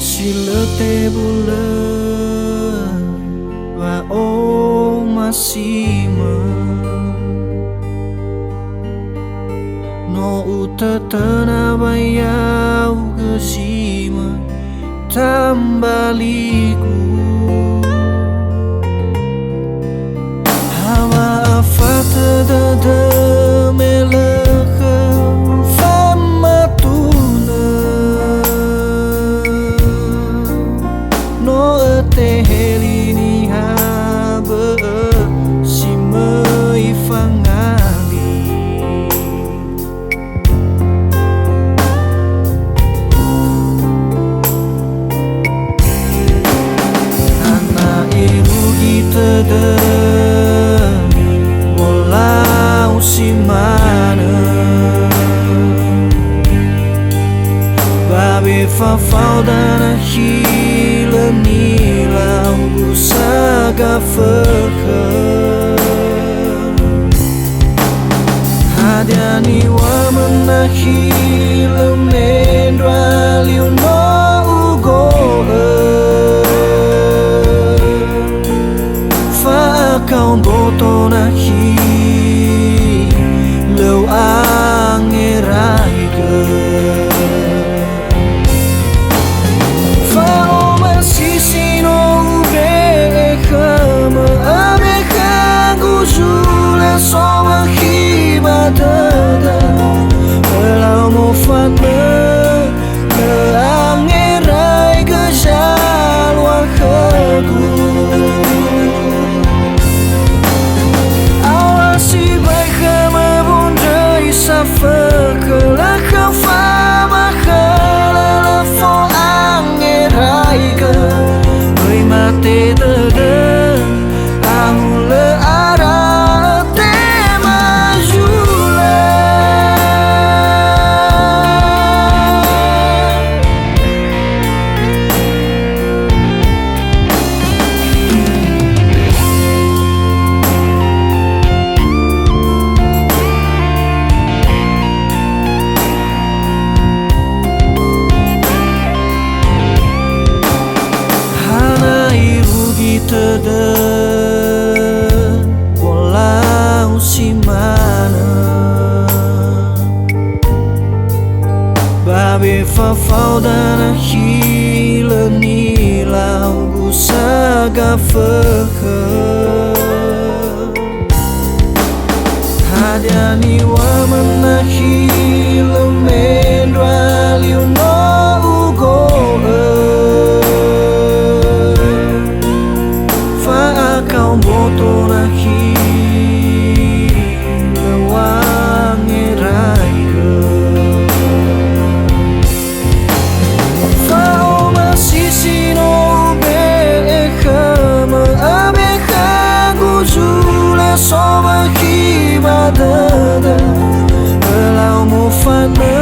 Sila te bulan wa o masima no utatana bayau gesima tambaliku hawa afata da melaka famatuna no te helini habe si mai fangali ana irugi tada walau si mana babe fafau dan hila nilau busaga fakar hadiani wa menahila mendwa liu no ugo fa kau boto nahi lau angerai ke soma hibadada Walau mufadna Keangerai gejal wakagu Awasi baik kemabunda isafa Kelaka fama kelelefo angerai ke Mate dada Ahule arah tada walau si mana babe fafau dan hila nilau busaga fakar hadiani wa menahila mendwa liu no ugo kau boto nahi lewange raika fao masisi no beka ma abeka guzula soma hibadada belau mufana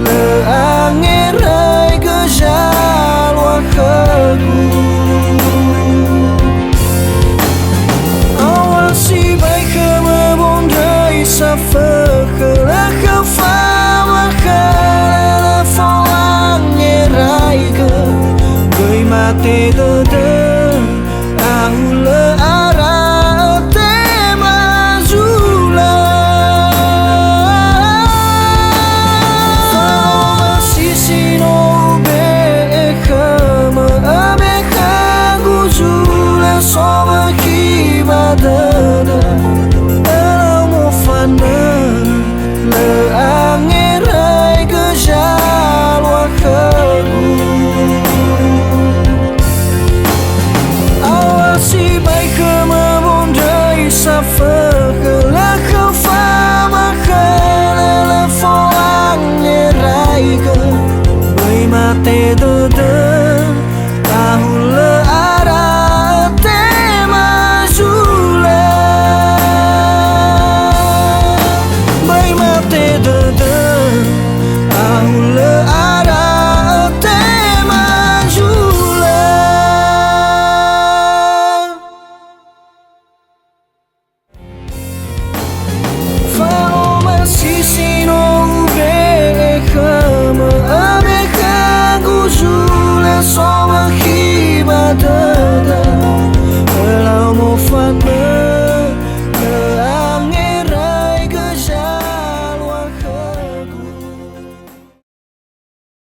leange rai gejal wakagu safa kelaka fama kelelefo angerai ke Goi mate dada ahule arah te mazula sisi no beka ma abeka guzula soma hibadada leangerai gejal wakagu awasi baik kemabunda isafa kelaka fama kelelefo angerai ke Bai mate dada ahule arah te mazula Bai mate dada